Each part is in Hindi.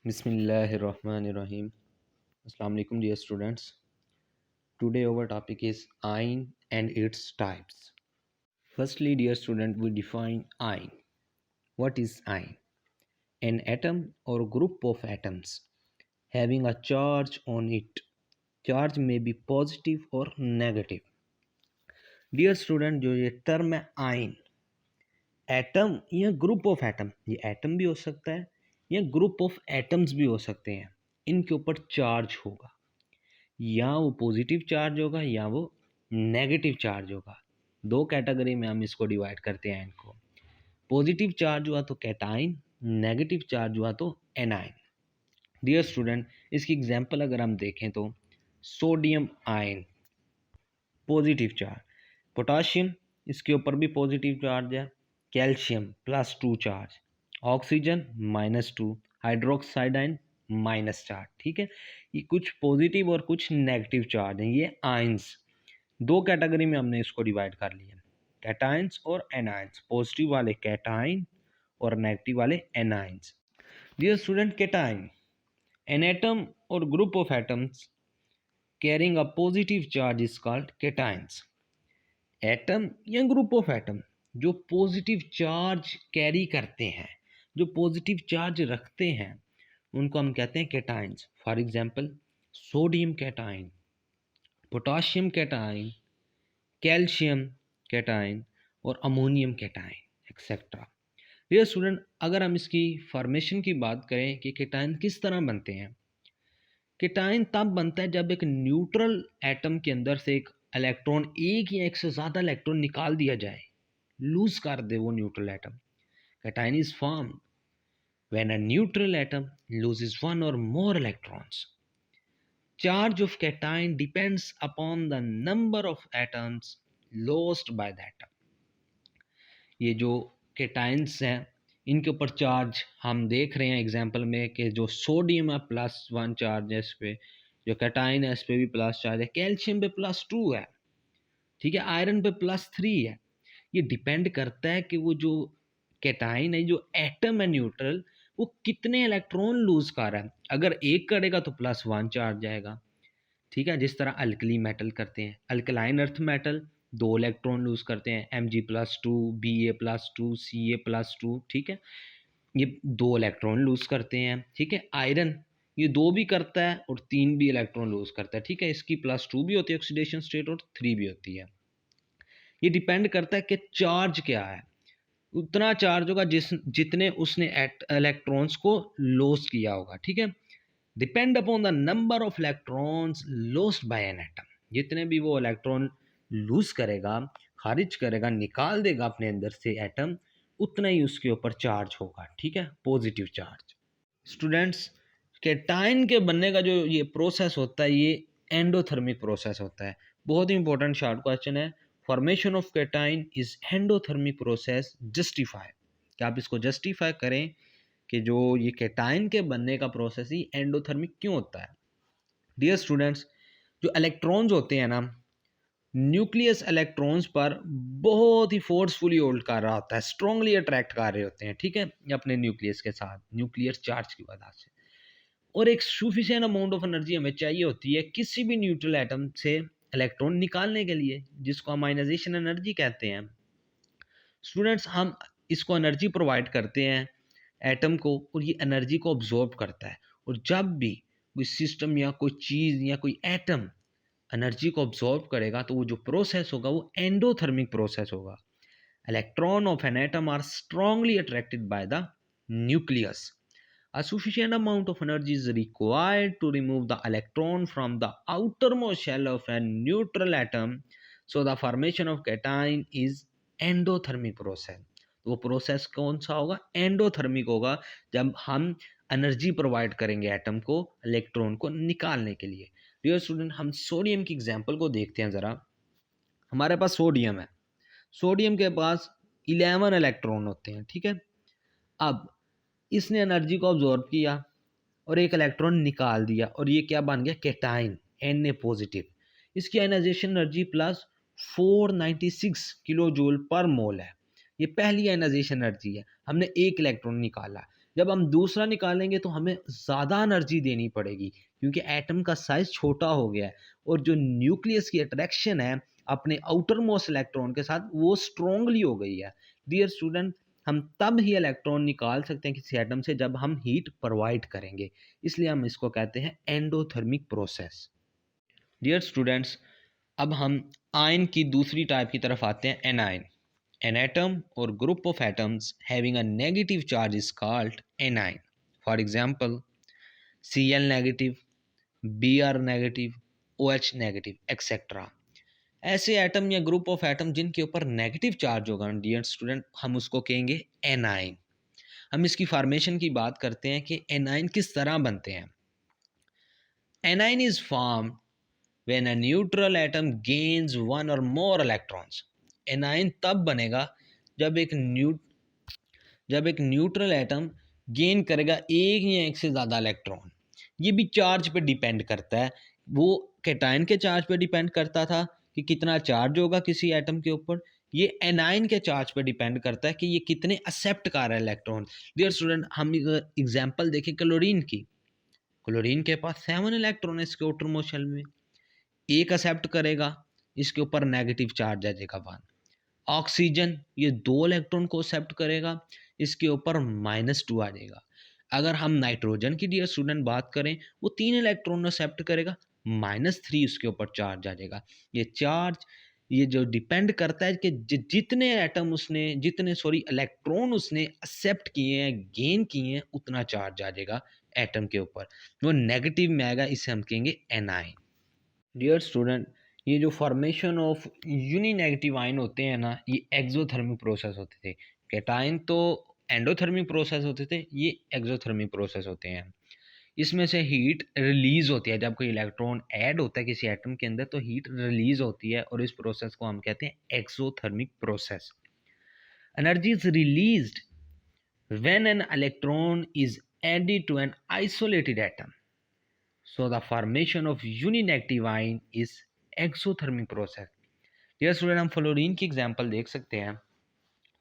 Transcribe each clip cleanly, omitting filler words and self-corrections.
Bismillahirrahmanirrahim. Assalamu alaikum, dear students. Today our topic is ion and its types. Firstly, dear student, we define ion. What is ion? An atom or group of atoms having a charge on it. Charge may be positive or negative. Dear student, जो ये टर्म है आयन, एटम या ग्रुप ऑफ एटम, ये एटम भी हो सकता है या ग्रुप ऑफ एटम्स भी हो सकते हैं, इनके ऊपर चार्ज होगा, या वो पॉजिटिव चार्ज होगा या वो नेगेटिव चार्ज होगा। दो कैटेगरी में हम इसको डिवाइड करते हैं इनको। पॉजिटिव चार्ज हुआ तो कैटाइन, नेगेटिव चार्ज हुआ तो एनाइन। डियर स्टूडेंट, इसकी एग्जांपल अगर हम देखें तो sodium ion positive charge, potassium इसके ऊपर भी पॉजिटिव चार्ज है, calcium +2 charge, oxygen -2, hydroxide ion minus charge. ठीक है, ये कुछ पॉजिटिव और कुछ नेगेटिव चार्ज हैं, ये आयंस। दो कैटेगरी में हमने इसको डिवाइड कर लिया, कैटाइंस और एनाइंस। पॉजिटिव वाले कैटाइन और नेगेटिव वाले anions. Dear student, cation an atom or group of atoms carrying a positive charge is called cations. Atom या ग्रुप ऑफ एटम जो पॉजिटिव चार्ज कैरी करते हैं, जो पॉजिटिव चार्ज रखते हैं, उनको हम कहते हैं cations. For example sodium cation, potassium cation, calcium cation और ammonium cation etcetera. Dear student, अगर हम इसकी फॉर्मेशन की बात करें कि कैटाइन किस तरह बनते हैं, कैटाइन तब बनता है जब एक न्यूट्रल एटम के अंदर से एक इलेक्ट्रॉन, एक या एक से ज़्यादा इलेक्ट्रॉन निकाल दिया जाए, लूज कर दे वो neutral atom. Cation is formed when a neutral atom loses one or more electrons. Charge of cation depends upon the number of atoms lost by the atom. ये जो कैटाइंस हैं, इनके ऊपर चार्ज हम देख रहे हैं एग्जाम्पल में कि जो सोडियम है +1 चार्ज है इस पे, जो कैटाइन है इस पे भी प्लस चार्ज है, कैल्शियम पे +2 है, ठीक है, आयरन पे +3 है। ये डिपेंड करता है कि वो जो कैटाइन है, जो एटम है न्यूट्रल, वो कितने इलेक्ट्रॉन लूज कर रहा है। अगर एक करेगा तो +1 चार्ज जाएगा, ठीक है, जिस तरह अल्कली मेटल करते हैं, alkaline earth metal 2 electron lose करते हैं, Mg+2, Ba+2, Ca+2, ठीक है, ये 2 इलेक्ट्रॉन लूज करते हैं। ठीक है, आयरन ये 2 भी करता है और 3 भी इलेक्ट्रॉन लूज करता है। ठीक है, इसकी +2 भी होती है ऑक्सीडेशन स्टेट और 3 भी होती है। ये डिपेंड करता है कि चार्ज क्या है, उतना चार्ज होगा जितने उसने इलेक्ट्रॉन्स को लॉस किया होगा। ठीक है, depend upon the number of electrons lost by an atom, जितने भी वो इलेक्ट्रॉन लूज करेगा, खारिज करेगा, निकाल देगा अपने अंदर से एटम, उतना ही उसके ऊपर चार्ज होगा। ठीक है, पॉजिटिव चार्ज। स्टूडेंट्स, कैटाइन के बनने का जो ये प्रोसेस होता है, ये एंडोथर्मिक प्रोसेस होता है। बहुत ही इंपॉर्टेंट शॉर्ट क्वेश्चन है। Formation of cation is endothermic process, justify, कि आप इसको जस्टिफाई करें कि जो ये कैटाइन के बनने का प्रोसेस ही एंडोथर्मिक क्यों होता है। डियर स्टूडेंट्स, जो इलेक्ट्रॉन्स होते हैं ना, न्यूक्लियस इलेक्ट्रॉन्स पर बहुत ही फोर्सफुली होल्ड कर रहा होता है, स्ट्रांगली अट्रैक्ट कर रहे होते हैं, ठीक है, अपने न्यूक्लियस के साथ, न्यूक्लियर चार्ज की वजह से। और एक सफिशिएंट अमाउंट ऑफ एनर्जी हमें चाहिए होती है किसी भी न्यूट्रल एटम से इलेक्ट्रॉन निकालने के लिए, जिसको हम आयनाइजेशन एनर्जी कहते हैं। स्टूडेंट्स, हम इसको एनर्जी प्रोवाइड करते हैं एटम को, और ये एनर्जी को ऑब्जॉर्ब करता है। और जब भी कोई सिस्टम या कोई चीज़ या कोई एटम एनर्जी को ऑब्जॉर्ब करेगा, तो वो जो प्रोसेस होगा वो एंडोथर्मिक प्रोसेस होगा। Electron of an atom are strongly attracted by the nucleus. A sufficient amount of energy is required to remove the electron from the outermost shell of a neutral atom. So the formation of cation is endothermic process. तो वो प्रोसेस कौन सा होगा? एंडोथर्मिक होगा, जब हम एनर्जी प्रोवाइड करेंगे एटम को इलेक्ट्रॉन को निकालने के लिए। डियर स्टूडेंट, हम सोडियम की एग्जांपल को देखते हैं ज़रा। हमारे पास सोडियम है, सोडियम के पास 11 इलेक्ट्रॉन होते हैं, ठीक है। अब इसने एनर्जी को ऑब्जॉर्व किया और एक इलेक्ट्रॉन निकाल दिया, और ये क्या बन गया? Cation, Na positive. इसकी ionisation energy +496 kilo joule per mole है। ये पहली आयनाइजेशन एनर्जी है, हमने एक इलेक्ट्रॉन निकाला। जब हम दूसरा निकालेंगे तो हमें ज़्यादा एनर्जी देनी पड़ेगी, क्योंकि एटम का साइज़ छोटा हो गया है और जो न्यूक्लियस की अट्रैक्शन है अपने आउटर मोस्ट इलेक्ट्रॉन के साथ वो स्ट्रोंगली हो गई है। डियर स्टूडेंट, हम तब ही इलेक्ट्रॉन निकाल सकते हैं किसी एटम से जब हम हीट प्रोवाइड करेंगे, इसलिए हम इसको कहते हैं एंडोथर्मिक प्रोसेस। डियर स्टूडेंट्स, अब हम आयन की दूसरी टाइप की तरफ आते हैं, anion. An atom or group of atoms having a negative charge is called anion. For example, Cl negative, Br negative, OH negative, etc. ऐसे एटम या ग्रुप ऑफ एटम जिनके ऊपर नेगेटिव चार्ज होगा डियर स्टूडेंट, हम उसको कहेंगे एनाइन। हम इसकी फॉर्मेशन की बात करते हैं कि एनाइन किस तरह बनते हैं। A9 is formed when a neutral atom gains one or more electrons. A9 तब बनेगा जब एक न्यूट्रल एटम गेन करेगा एक या एक से ज़्यादा इलेक्ट्रॉन। ये भी चार्ज पे डिपेंड करता है। वो कैटायन के चार्ज पे डिपेंड करता था कि कितना चार्ज होगा किसी एटम के ऊपर। ये एनाइन के चार्ज पे डिपेंड करता है कि ये कितने एक्सेप्ट कर रहा है इलेक्ट्रॉन। डियर स्टूडेंट, हम एग्जांपल देखें क्लोरीन की। क्लोरीन के पास 7 इलेक्ट्रॉन है इसके आउटर मोस्ट शेल में, एक एक्सेप्ट करेगा, इसके ऊपर नेगेटिव चार्ज आ जाएगा 1। ऑक्सीजन ये 2 इलेक्ट्रॉन को एक्सेप्ट करेगा, इसके ऊपर -2 आ जाएगा। अगर हम नाइट्रोजन की डियर स्टूडेंट बात करें, वो 3 इलेक्ट्रॉन एक्सेप्ट करेगा, -3 उसके ऊपर चार्ज आ जाएगा। ये चार्ज ये जो डिपेंड करता है कि जितने एटम उसने इलेक्ट्रॉन उसने एक्सेप्ट किए हैं, गेन किए हैं, उतना चार्ज आ जाएगा एटम के ऊपर। वो नेगेटिव में आएगा, इसे हम कहेंगे एनाइन। डियर स्टूडेंट, ये जो formation of uninegative ion होते हैं ना, ये एक्सोथर्मिक प्रोसेस होते थे। कैटायन तो एंडोथर्मिक प्रोसेस होते थे, ये एक्सोथर्मिक प्रोसेस होते हैं। इसमें से हीट रिलीज होती है, जब कोई इलेक्ट्रॉन ऐड होता है किसी एटम के अंदर तो हीट रिलीज होती है, और इस प्रोसेस को हम कहते हैं exothermic process. Energy is released when an electron is added to an isolated atom. So the formation of uninegative ion is exothermic process. Dear student, हम फ्लोरीन की एग्जांपल देख सकते हैं।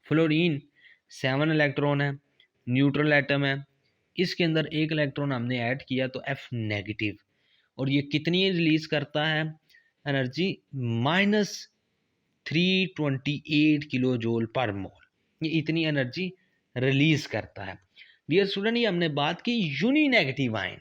फ्लोरीन 7 इलेक्ट्रॉन है, न्यूट्रल एटम है, इसके अंदर एक इलेक्ट्रॉन हमने ऐड किया तो F नेगेटिव, और ये कितनी रिलीज करता है एनर्जी, -328 किलो जूल पर मोल। ये इतनी एनर्जी रिलीज करता है। डियर स्टूडेंट, ये हमने बात की यूनी नेगेटिव आयन।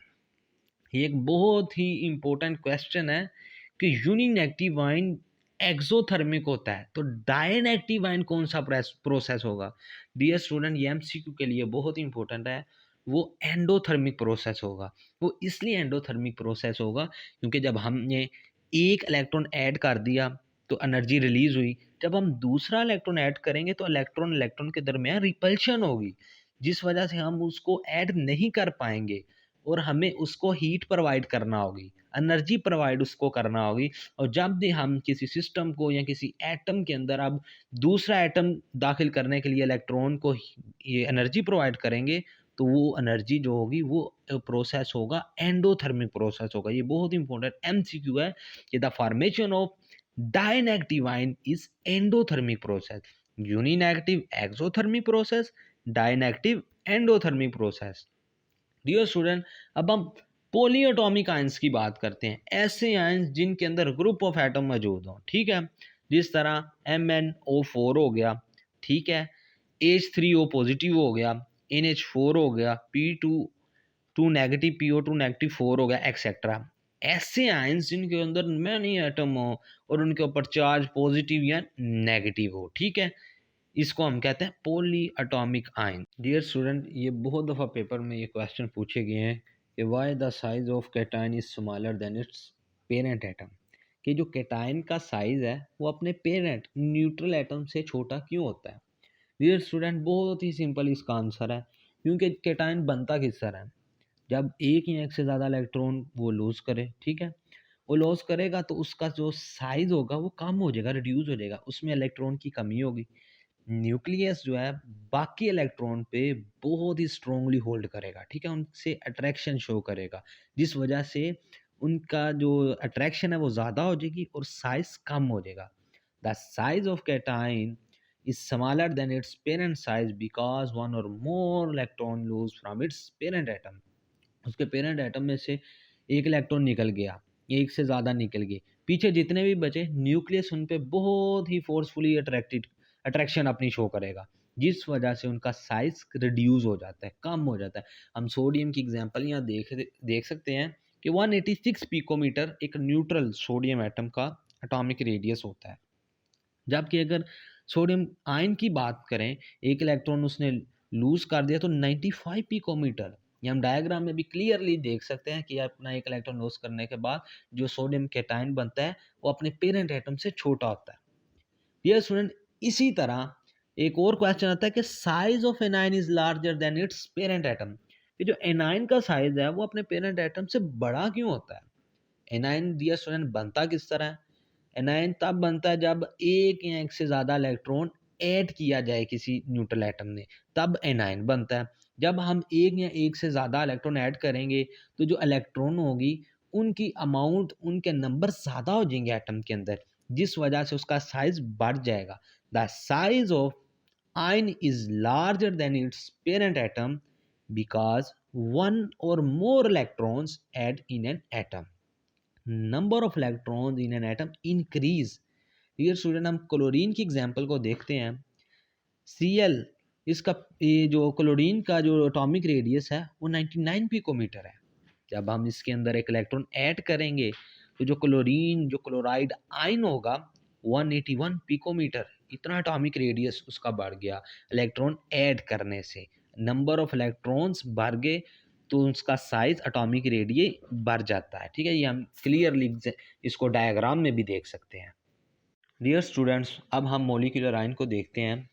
ये एक बहुत ही इंपॉर्टेंट क्वेश्चन है कि यूनिनेगेटिव आयन एक्सोथर्मिक होता है, तो डायनेगेटिव आयन कौन सा प्रोसेस होगा। डियर स्टूडेंट, ये एमसीक्यू के लिए बहुत इंपॉर्टेंट है। वो एंडोथर्मिक प्रोसेस होगा। वो इसलिए एंडोथर्मिक प्रोसेस होगा क्योंकि जब हमने एक इलेक्ट्रॉन ऐड कर दिया तो एनर्जी रिलीज हुई, जब हम दूसरा इलेक्ट्रॉन ऐड करेंगे तो इलेक्ट्रॉन इलेक्ट्रॉन के दरमियान रिपल्शन होगी, जिस वजह से हम उसको ऐड नहीं कर पाएंगे और हमें उसको हीट प्रोवाइड करना होगी, एनर्जी प्रोवाइड उसको करना होगी। और जब भी हम किसी सिस्टम को या किसी एटम के अंदर अब दूसरा एटम दाखिल करने के लिए इलेक्ट्रॉन को ये एनर्जी प्रोवाइड करेंगे, तो वो एनर्जी जो होगी वो प्रोसेस होगा, एंडोथर्मिक प्रोसेस होगा। ये बहुत इंपॉर्टेंट एमसीक्यू है कि the formation of dinegative ion is endothermic process. Uninegative exothermic process, dinegative endothermic process. Dear student, अब हम पॉलीएटॉमिक आयंस की बात करते हैं। ऐसे आयंस जिनके अंदर ग्रुप ऑफ एटम मौजूद हो, ठीक है, जिस तरह MnO4 हो गया, ठीक है, H3O पॉजिटिव हो गया, NH4 हो गया, P2 नेगेटिव, PO2 नेगेटिव 4 हो गया, एक्सेट्रा। ऐसे आयंस जिनके अंदर मैनी एटम हो और उनके ऊपर चार्ज पॉजिटिव या नेगेटिव हो, ठीक है, इसको हम कहते हैं polyatomic ion. Dear student, ये बहुत दफ़ा पेपर में ये क्वेश्चन पूछे गए हैं कि why the size of cation is smaller than its parent atom, कि जो कैटायन का साइज है वो अपने पेरेंट न्यूट्रल एटम से छोटा क्यों होता है। डियर स्टूडेंट, बहुत ही सिंपल इसका आंसर है, क्योंकि कैटायन बनता किस तरह है, जब एक या एक से ज़्यादा इलेक्ट्रॉन वो लूज करे, ठीक है, वो लॉस करेगा तो उसका जो साइज होगा वो कम हो जाएगा, रिड्यूस हो जाएगा, उसमें इलेक्ट्रॉन की कमी होगी। न्यूक्लियस जो है बाकी इलेक्ट्रॉन पे बहुत ही स्ट्रोंगली होल्ड करेगा, ठीक है, उनसे अट्रैक्शन शो करेगा, जिस वजह से उनका जो अट्रैक्शन है वो ज़्यादा हो जाएगी और साइज कम हो जाएगा। The size of cation is smaller than its parent size because one or more electron lose from its parent atom. उसके पेरेंट एटम में से एक इलेक्ट्रॉन निकल गया, एक से ज़्यादा निकल गए, पीछे जितने भी बचे न्यूक्लियस उन पे बहुत ही फोर्सफुली अट्रैक्शन अपनी शो करेगा, जिस वजह से उनका साइज रिड्यूस हो जाता है, कम हो जाता है। हम सोडियम की एग्जांपल यहाँ देख सकते हैं कि 186 पिकोमीटर एक न्यूट्रल सोडियम एटम का एटॉमिक रेडियस होता है। जबकि अगर सोडियम आयन की बात करें, एक इलेक्ट्रॉन उसने लूज कर दिया तो 95 पिकोमीटर, ये हम डायग्राम में भी क्लियरली देख सकते हैं कि अपना एक इलेक्ट्रॉन लूज करने के बाद जो सोडियम कैटायन बनता है वो अपने पेरेंट एटम से छोटा होता है। डियर स्टूडेंट, इसी तरह एक और क्वेश्चन आता है कि size of anion is larger than its parent atom. ये जो एनाइन का साइज है वो अपने पेरेंट एटम से बड़ा क्यों होता है? एनाइन डियर स्टूडेंट बनता किस तरह है? एनाइन तब बनता है जब एक या एक से ज़्यादा इलेक्ट्रॉन ऐड किया जाए किसी न्यूट्रल एटम ने, तब एनाइन बनता है। जब हम एक या एक से ज़्यादा इलेक्ट्रॉन ऐड करेंगे तो जो इलेक्ट्रॉन होगी उनकी अमाउंट, उनके नंबर ज़्यादा हो जाएंगे एटम के अंदर, जिस वजह से उसका साइज बढ़ जाएगा। The size of ion is larger than its parent atom because one or more electrons add in an atom. Number of electrons in an atom increase. Dear student, हम क्लोरीन की एग्जांपल को देखते हैं। Cl, इसका ये जो क्लोरीन का जो एटॉमिक रेडियस है वो 99 पिकोमीटर है। जब हम इसके अंदर एक इलेक्ट्रॉन ऐड करेंगे तो जो क्लोरीन, जो क्लोराइड आयन होगा 181 पिकोमीटर, इतना एटॉमिक रेडियस उसका बढ़ गया इलेक्ट्रॉन ऐड करने से। नंबर ऑफ इलेक्ट्रॉन्स बढ़ गए तो उसका साइज एटॉमिक रेडियस बढ़ जाता है। ठीक है, ये हम क्लियरली इसको डायग्राम में भी देख सकते हैं। डियर स्टूडेंट्स, अब हम मॉलिक्यूलर आयन को देखते हैं।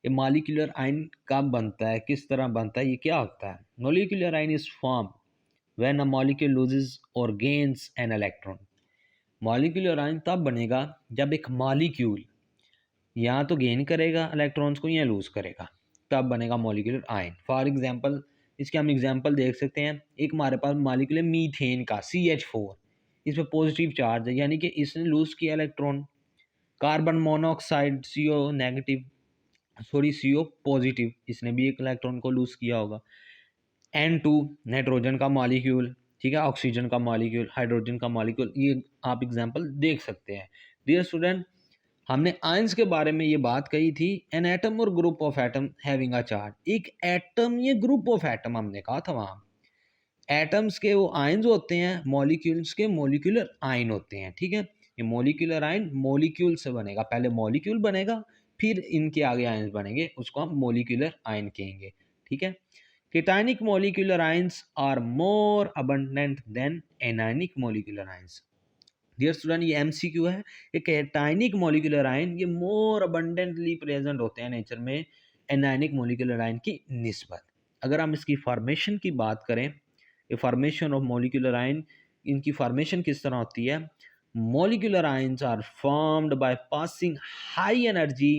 ये मॉलिक्यूलर आयन कब बनता है, किस तरह बनता है, ये क्या होता है? Molecular ion is form when a molecule loses or gains an electron. Molecular ion तब बनेगा जब एक मॉलिक्यूल या तो गेन करेगा इलेक्ट्रॉन्स को या लूज करेगा, तब बनेगा मॉलिक्यूलर आयन। फॉर एग्जांपल, इसके हम एग्जांपल देख सकते हैं। एक हमारे पास मॉलिक्यूल है मीथेन का CH4, इस पर पॉजिटिव चार्ज है, यानी कि इसने लूज किया electron. Carbon monoxide CO negative, sorry CO positive, इसने भी एक इलेक्ट्रॉन को लूज किया होगा। N2 नाइट्रोजन का मॉलिक्यूल, ठीक है, ऑक्सीजन का मॉलिक्यूल, हाइड्रोजन का मॉलिक्यूल, ये आप एग्जांपल देख सकते हैं। डियर स्टूडेंट, हमने आयंस के बारे में ये बात कही थी, N atom or group of atom having a charge. एक एटम, ये ग्रुप ऑफ एटम हमने कहा था वहाँ। एटम्स के वो आयंस होते हैं, मॉलिक्यूल्स के मॉलिक्यूलर आयन होते हैं। ठीक है, ये मॉलिक्यूलर आयन मॉलिक्यूल से बनेगा, पहले मॉलिक्यूल बनेगा फिर इनके आगे आयंस बनेंगे, उसको हम मॉलिक्यूलर आयन कहेंगे। ठीक है, cationic molecular ions are more abundant than anionic molecular ions. Dear student, ये MCQ है। ये कैटायनिक मॉलिक्यूलर आयन ये मोर अबंडेंटली प्रेजेंट होते हैं नेचर में एनायनिक मॉलिक्यूलर आयन की निस्बत। अगर हम इसकी फॉर्मेशन की बात करें, ये फॉर्मेशन ऑफ मॉलिक्यूलर आयन, इनकी फॉर्मेशन किस तरह होती है? Molecular ions are formed by passing high energy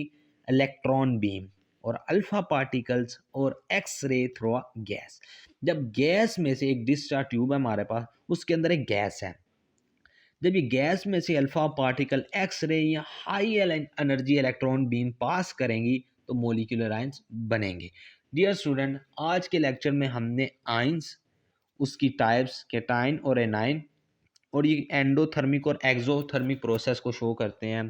electron beam और अल्फा पार्टिकल्स और X ray through a gas. जब गैस में से एक डिस्चार्ज ट्यूब है हमारे पास, उसके अंदर एक गैस है, जब ये गैस में से अल्फा पार्टिकल एक्स रे या हाई एनर्जी इलेक्ट्रॉन बीम पास करेंगी तो मॉलिक्यूलर आयंस बनेंगे। डियर स्टूडेंट, आज के लेक्चर में हमने आयंस, उसकी टाइप्स कैटायन और एनायन, और ये एंडोथर्मिक और एक्सोथर्मिक प्रोसेस को शो करते हैं।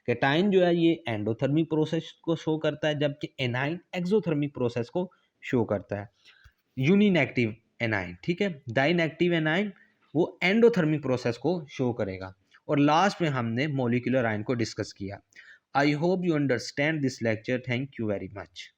कैटायन जो है ये एंडोथर्मिक प्रोसेस को शो करता है, जबकि एनायन एक्सोथर्मिक प्रोसेस को शो करता है। यूनिनेगेटिव एनायन, ठीक है, डाइनेगेटिव एनायन वो एंडोथर्मिक प्रोसेस को शो करेगा। और लास्ट में हमने मॉलिक्यूलर आयन को डिस्कस किया। I hope you understand this lecture. Thank you very much.